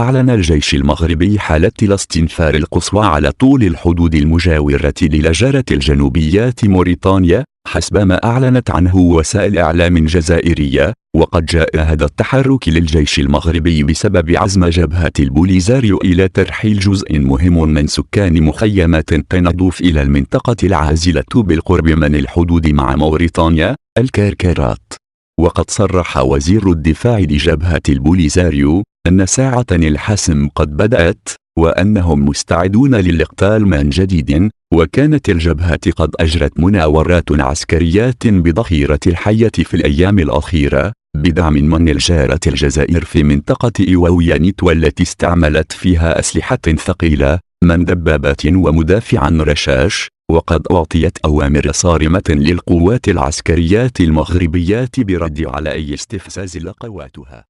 أعلن الجيش المغربي حالة الاستنفار القصوى على طول الحدود المجاورة للجارة الجنوبية موريتانيا، حسب ما أعلنت عنه وسائل إعلام جزائرية. وقد جاء هذا التحرك للجيش المغربي بسبب عزم جبهة البوليزاريو إلى ترحيل جزء مهم من سكان مخيمات طنادوف إلى المنطقة العازلة بالقرب من الحدود مع موريتانيا، الكركرات. وقد صرح وزير الدفاع لجبهة البوليزاريو أن ساعة الحسم قد بدأت، وأنهم مستعدون للاقتال من جديد. وكانت الجبهة قد أجرت مناورات عسكريات بضخيرة الحية في الأيام الأخيرة بدعم من الجارة الجزائر في منطقة إيواويانيت، والتي استعملت فيها أسلحة ثقيلة من دبابات ومدافعا رشاش. وقد أعطيت أوامر صارمة للقوات العسكريات المغربيات برد على أي استفزاز لقواتها.